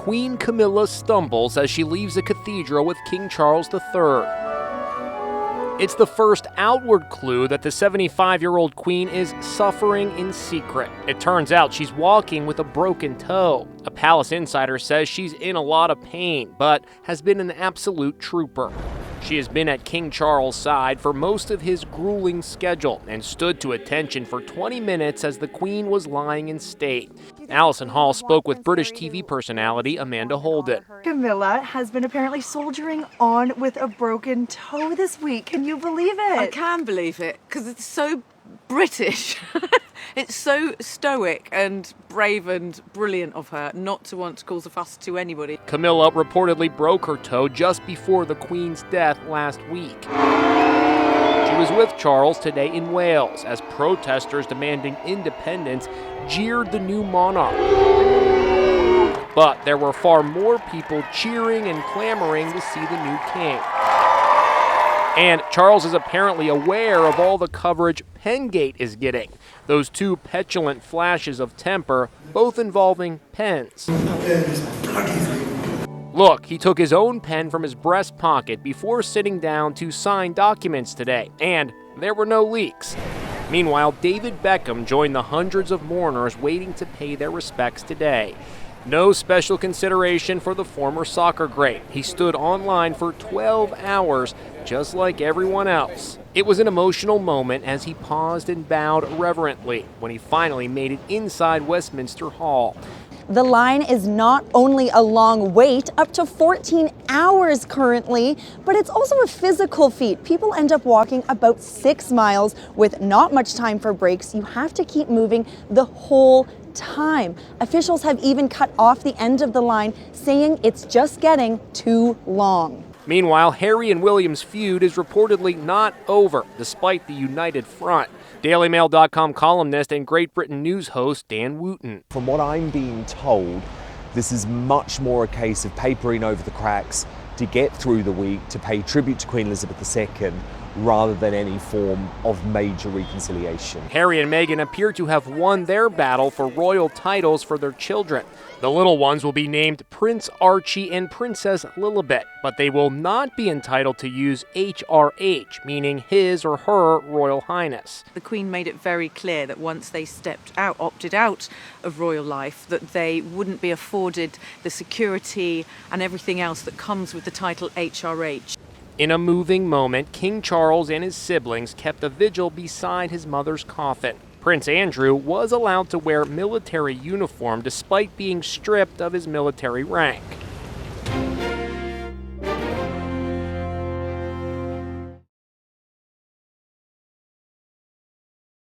Queen Camilla stumbles as she leaves the cathedral with King Charles III. It's the first outward clue that the 75-year-old queen is suffering in secret. It turns out she's walking with a broken toe. A palace insider says she's in a lot of pain, but has been an absolute trooper. She has been at King Charles' side for most of his grueling schedule and stood to attention for 20 minutes as the Queen was lying in state. Alison Hall spoke with British TV personality Amanda Holden. Camilla has been apparently soldiering on with a broken toe this week. Can you believe it? I can believe it, because it's so British. It's so stoic and brave and brilliant of her not to want to cause a fuss to anybody. Camilla reportedly broke her toe just before the Queen's death last week. She was with Charles today in Wales as protesters demanding independence jeered the new monarch. But there were far more people cheering and clamoring to see the new king. And Charles is apparently aware of all the coverage Pengate is getting. Those two petulant flashes of temper, both involving pens. Look, he took his own pen from his breast pocket before sitting down to sign documents today, and there were no leaks. Meanwhile, David Beckham joined the hundreds of mourners waiting to pay their respects today. No special consideration for the former soccer great. He stood online for 12 hours, just like everyone else. It was an emotional moment as he paused and bowed reverently when he finally made it inside Westminster Hall. The line is not only a long wait, up to 14 hours currently, but it's also a physical feat. People end up walking about 6 miles with not much time for breaks. You have to keep moving the whole time. Officials have even cut off the end of the line, saying it's just getting too long. Meanwhile, Harry and William's feud is reportedly not over, despite the united front. DailyMail.com columnist and Great Britain News host Dan Wooten. From what I'm being told, this is much more a case of papering over the cracks to get through the week, to pay tribute to Queen Elizabeth II, rather than any form of major reconciliation. Harry and Meghan appear to have won their battle for royal titles for their children. The little ones will be named Prince Archie and Princess Lilibet, but they will not be entitled to use HRH, meaning His or Her Royal Highness. The Queen made it very clear that once they opted out of royal life, that they wouldn't be afforded the security and everything else that comes with the title HRH. In a moving moment, King Charles and his siblings kept a vigil beside his mother's coffin. Prince Andrew was allowed to wear military uniform despite being stripped of his military rank.